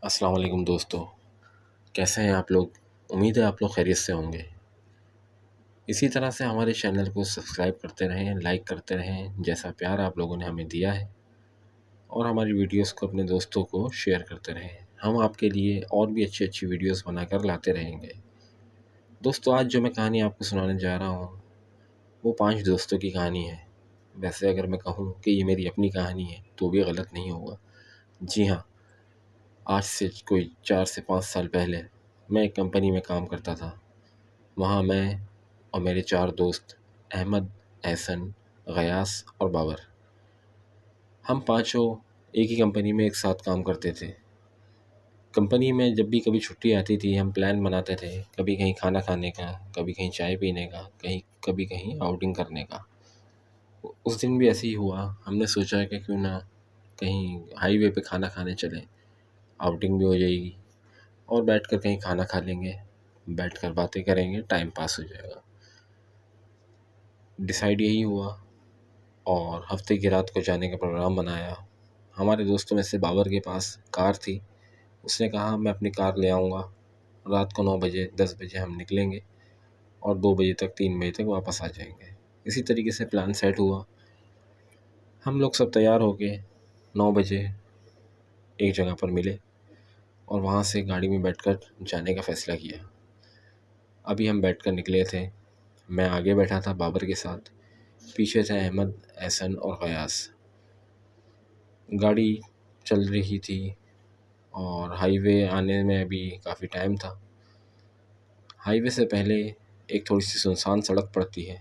السلام علیکم دوستو، کیسے ہیں آپ لوگ؟ امید ہے آپ لوگ خیریت سے ہوں گے۔ اسی طرح سے ہمارے چینل کو سبسکرائب کرتے رہیں، لائک کرتے رہیں، جیسا پیار آپ لوگوں نے ہمیں دیا ہے، اور ہماری ویڈیوز کو اپنے دوستوں کو شیئر کرتے رہیں۔ ہم آپ کے لیے اور بھی اچھی اچھی ویڈیوز بنا کر لاتے رہیں گے۔ دوستو، آج جو میں کہانی آپ کو سنانے جا رہا ہوں وہ 5 دوستوں کی کہانی ہے۔ ویسے اگر میں کہوں کہ یہ میری اپنی کہانی ہے تو بھی غلط نہیں ہوگا۔ جی ہاں، آج سے کوئی 4 سے 5 سال پہلے میں ایک کمپنی میں کام کرتا تھا۔ وہاں میں اور میرے 4 دوست احمد، احسن، غیاث اور بابر، ہم پانچوں ایک ہی کمپنی میں ایک ساتھ کام کرتے تھے۔ کمپنی میں جب بھی کبھی چھٹی آتی تھی ہم پلان بناتے تھے، کبھی کہیں کھانا کھانے کا، کبھی کہیں چائے پینے کا، کبھی کہیں آؤٹنگ کرنے کا۔ اس دن بھی ایسے ہی ہوا، ہم نے سوچا کہ کیوں نہ کہیں ہائی وے پہ کھانا کھانے چلیں، آؤٹنگ بھی ہو جائے گی اور بیٹھ کر کہیں کھانا کھا لیں گے، بیٹھ کر باتیں کریں گے، ٹائم پاس ہو جائے گا۔ ڈیسائیڈ یہی ہوا اور ہفتے کی رات کو جانے کا پروگرام بنایا۔ ہمارے دوستوں میں سے بابر کے پاس کار تھی، اس نے کہا میں اپنی کار لے آؤں گا، رات کو 9 بجے 10 بجے ہم نکلیں گے اور 2 بجے تک 3 بجے تک واپس آ جائیں گے۔ اسی طریقے سے پلان سیٹ ہوا۔ ہم لوگ سب تیار ہو کے 9 بجے ایک جگہ پر ملے اور وہاں سے گاڑی میں بیٹھ کر جانے کا فیصلہ کیا۔ ابھی ہم بیٹھ کر نکلے تھے، میں آگے بیٹھا تھا بابر کے ساتھ، پیچھے تھے احمد، احسن اور غیاث۔ گاڑی چل رہی تھی اور ہائی وے آنے میں ابھی کافی ٹائم تھا۔ ہائی وے سے پہلے ایک تھوڑی سی سنسان سڑک پڑتی ہے،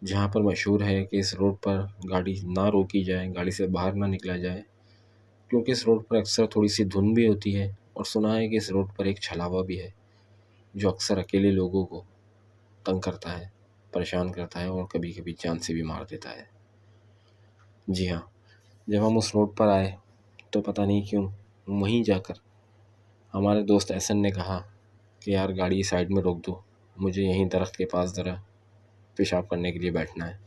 جہاں پر مشہور ہے کہ اس روڈ پر گاڑی نہ روکی جائے، گاڑی سے باہر نہ نکلا جائے، کیونکہ اس روڈ پر اکثر تھوڑی سی دھند بھی ہوتی ہے، اور سنا ہے کہ اس روڈ پر ایک چھلاوا بھی ہے جو اکثر اکیلے لوگوں کو تنگ کرتا ہے، پریشان کرتا ہے اور کبھی کبھی جان سے بھی مار دیتا ہے۔ جی ہاں، جب ہم اس روڈ پر آئے تو پتہ نہیں کیوں وہیں جا کر ہمارے دوست احسن نے کہا کہ یار گاڑی سائڈ میں روک دو، مجھے یہیں درخت کے پاس ذرا پیشاب کرنے کے لیے بیٹھنا ہے۔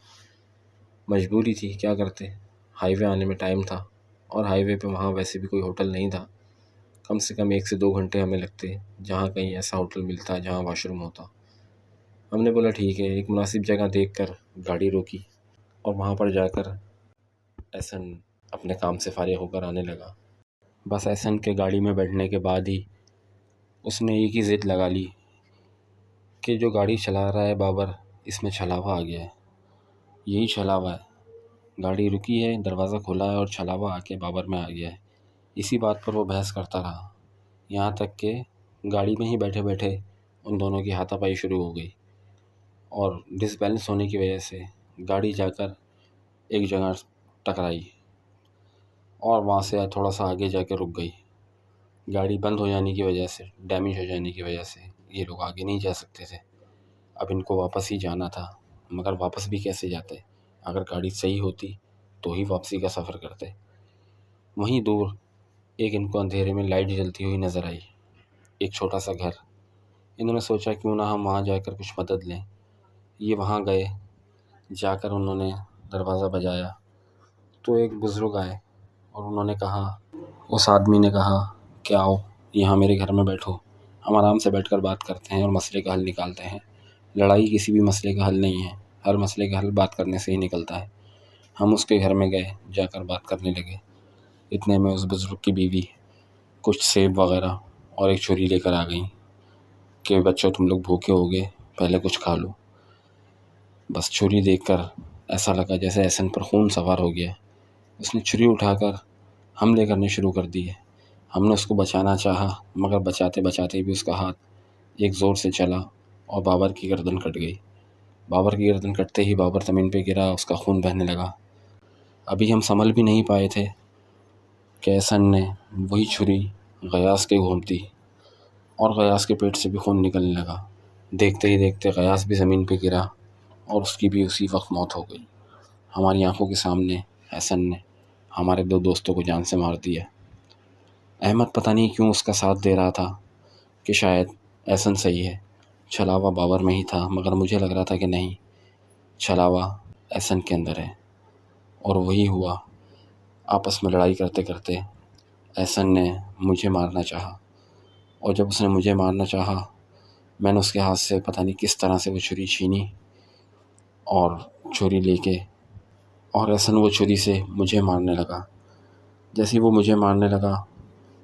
مجبوری تھی، کیا کرتے، ہائی وے آنے میں ٹائم تھا اور ہائی وے پہ وہاں ویسے بھی کوئی ہوٹل نہیں تھا، کم سے کم 1 سے 2 گھنٹے ہمیں لگتے جہاں کہیں ایسا ہوٹل ملتا جہاں واش روم ہوتا۔ ہم نے بولا ٹھیک ہے، ایک مناسب جگہ دیکھ کر گاڑی روکی اور وہاں پر جا کر احسن اپنے کام سے فارغ ہو کر آنے لگا۔ بس احسن کے گاڑی میں بیٹھنے کے بعد ہی اس نے ایک ہی ضد لگا لی کہ جو گاڑی چلا رہا ہے بابر، اس میں چھلاوا آ گیا ہے، یہی چھلاوا ہے، گاڑی رکی ہے، دروازہ کھلا ہے اور چھلاوا آ کے بابر میں آ گیا ہے۔ اسی بات پر وہ بحث کرتا رہا، یہاں تک کہ گاڑی میں ہی بیٹھے بیٹھے ان دونوں کی ہاتھا پائی شروع ہو گئی اور ڈس بیلنس ہونے کی وجہ سے گاڑی جا کر ایک جگہ ٹکرائی اور وہاں سے تھوڑا سا آگے جا کے رک گئی۔ گاڑی بند ہو جانے کی وجہ سے، ڈیمیج ہو جانے کی وجہ سے یہ لوگ آگے نہیں جا سکتے تھے۔ اب ان کو واپس ہی جانا تھا، مگر واپس بھی کیسے جاتے؟ اگر گاڑی صحیح ہوتی تو ہی واپسی کا سفر کرتے۔ وہیں دور ایک ان کو اندھیرے میں لائٹ جلتی ہوئی نظر آئی، ایک چھوٹا سا گھر۔ انہوں نے سوچا کیوں نہ ہم وہاں جا کر کچھ مدد لیں۔ یہ وہاں گئے، جا کر انہوں نے دروازہ بجایا تو ایک بزرگ آئے اور انہوں نے کہا، اس آدمی نے کہا کہ آؤ یہاں میرے گھر میں بیٹھو، ہم آرام سے بیٹھ کر بات کرتے ہیں اور مسئلے کا حل نکالتے ہیں۔ لڑائی کسی بھی مسئلے کا حل نہیں ہے، ہر مسئلے کا حل بات کرنے سے ہی نکلتا ہے۔ ہم اس کے گھر میں گئے، جا کر بات کرنے لگے۔ اتنے میں اس بزرگ کی بیوی کچھ سیب وغیرہ اور ایک چھری لے کر آ گئیں کہ بچوں تم لوگ بھوکے ہو گئے، پہلے کچھ کھا لو۔ بس چھری دیکھ کر ایسا لگا جیسے احسن پر خون سوار ہو گیا۔ اس نے چھری اٹھا کر حملے کرنے شروع کر دیے۔ ہم نے اس کو بچانا چاہا، مگر بچاتے بچاتے بھی اس کا ہاتھ ایک زور سے چلا اور بابر کی گردن کٹ گئی۔ بابر کی گردن کٹتے ہی بابر زمین پہ گرا، اس کا خون بہنے لگا۔ ابھی ہم سنبھل بھی نہیں پائے تھے کہ احسن نے وہی چھری غیاث کے گھونپ دی اور غیاث کے پیٹ سے بھی خون نکلنے لگا۔ دیکھتے ہی دیکھتے غیاث بھی زمین پہ گرا اور اس کی بھی اسی وقت موت ہو گئی۔ ہماری آنکھوں کے سامنے احسن نے ہمارے 2 دوستوں کو جان سے مار دیا۔ احمد پتہ نہیں کیوں اس کا ساتھ دے رہا تھا کہ شاید احسن صحیح ہے، چھلاوا بابر میں ہی تھا، مگر مجھے لگ رہا تھا کہ نہیں، چھلاوا احسن کے اندر ہے۔ اور وہی ہوا، آپس میں لڑائی کرتے کرتے احسن نے مجھے مارنا چاہا، اور جب اس نے مجھے مارنا چاہا میں نے اس کے ہاتھ سے پتہ نہیں کس طرح سے وہ چھری چھینی اور چھری لے کے، اور احسن وہ چھری سے مجھے مارنے لگا۔ جیسے ہی وہ مجھے مارنے لگا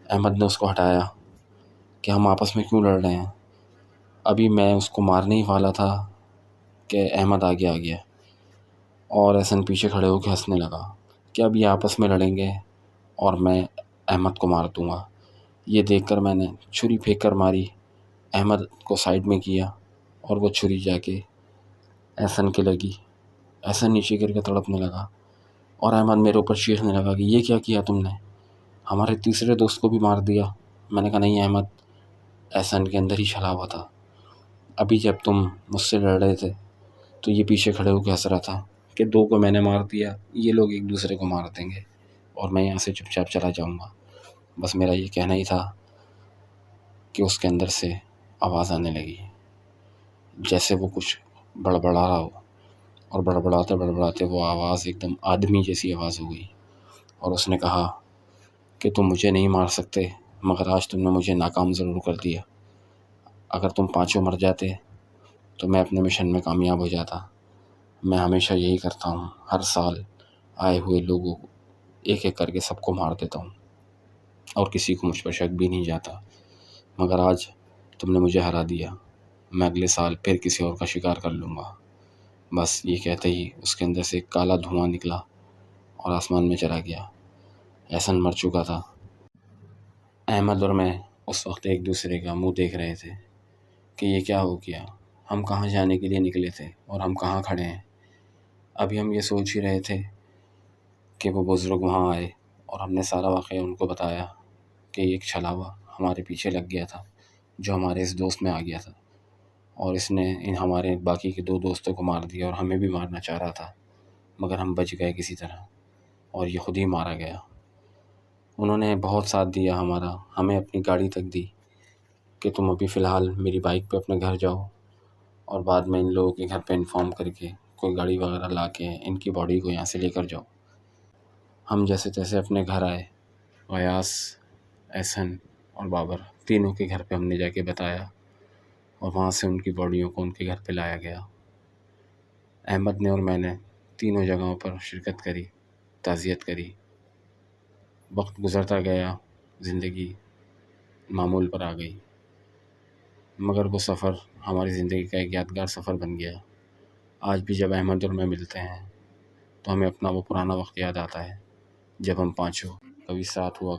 احمد نے اس کو ہٹایا کہ ہم آپس میں کیوں لڑ رہے ہیں۔ ابھی میں اس کو مارنے ہی والا تھا کہ احمد آگے آ گیا، اور احسن پیچھے کھڑے ہو کے ہنسنے لگا کہ اب یہ آپس میں لڑیں گے اور میں احمد کو مار دوں گا۔ یہ دیکھ کر میں نے چھری پھینک کر ماری، احمد کو سائڈ میں کیا اور وہ چھری جا کے احسن کے لگی۔ احسن نیچے گر کے تڑپنے لگا اور احمد میرے اوپر چیخنے لگا کہ یہ کیا کیا تم نے، ہمارے تیسرے دوست کو بھی مار دیا۔ میں نے کہا نہیں احمد، احسن کے اندر ہی چھلا ہوا تھا، ابھی جب تم مجھ سے لڑ رہے تھے تو یہ پیچھے کھڑے ہو کے ہنس رہا تھا کہ دو کو میں نے مار دیا، یہ لوگ ایک دوسرے کو مار دیں گے اور میں یہاں سے چپ چاپ چلا جاؤں گا۔ بس میرا یہ کہنا ہی تھا کہ اس کے اندر سے آواز آنے لگی، جیسے وہ کچھ بڑبڑا رہا ہو، اور بڑبڑاتے وہ آواز ایک دم آدمی جیسی آواز ہو گئی، اور اس نے کہا کہ تم مجھے نہیں مار سکتے، مگر آج تم نے مجھے ناکام ضرور کر دیا۔ اگر تم پانچوں مر جاتے تو میں اپنے مشن میں کامیاب ہو جاتا۔ میں ہمیشہ یہی کرتا ہوں، ہر سال آئے ہوئے لوگوں کو ایک ایک کر کے سب کو مار دیتا ہوں اور کسی کو مجھ پر شک بھی نہیں جاتا، مگر آج تم نے مجھے ہرا دیا، میں اگلے سال پھر کسی اور کا شکار کر لوں گا۔ بس یہ کہتے ہی اس کے اندر سے ایک کالا دھواں نکلا اور آسمان میں چلا گیا۔ احسن مر چکا تھا۔ احمد اور میں اس وقت ایک دوسرے کا منہ دیکھ رہے تھے کہ یہ کیا ہو گیا، ہم کہاں جانے کے لیے نکلے تھے اور ہم کہاں کھڑے ہیں۔ ابھی ہم یہ سوچ ہی رہے تھے کہ وہ بزرگ وہاں آئے اور ہم نے سارا واقعہ ان کو بتایا کہ ایک چھلاوا ہمارے پیچھے لگ گیا تھا جو ہمارے اس دوست میں آ گیا تھا، اور اس نے ہمارے باقی کے دو دوستوں کو مار دیا اور ہمیں بھی مارنا چاہ رہا تھا، مگر ہم بچ گئے کسی طرح اور یہ خود ہی مارا گیا۔ انہوں نے بہت ساتھ دیا ہمارا، ہمیں اپنی گاڑی تک دی کہ تم ابھی فی الحال میری بائک پہ اپنے گھر جاؤ اور بعد میں ان لوگوں کے گھر پہ انفارم کر کے کوئی گاڑی وغیرہ لا کے ان کی باڈی کو یہاں سے لے کر جاؤ۔ ہم جیسے تیسے اپنے گھر آئے، غیاث، احسن اور بابر تینوں کے گھر پہ ہم نے جا کے بتایا، اور وہاں سے ان کی باڈیوں کو ان کے گھر پہ لایا گیا۔ احمد نے اور میں نے تینوں جگہوں پر شرکت کری، تعزیت کری۔ وقت گزرتا گیا، زندگی معمول پر آ گئی، مگر وہ سفر ہماری زندگی کا ایک یادگار سفر بن گیا۔ آج بھی جب احمد اور میں ملتے ہیں تو ہمیں اپنا وہ پرانا وقت یاد آتا ہے جب ہم پانچوں کبھی ساتھ ہوا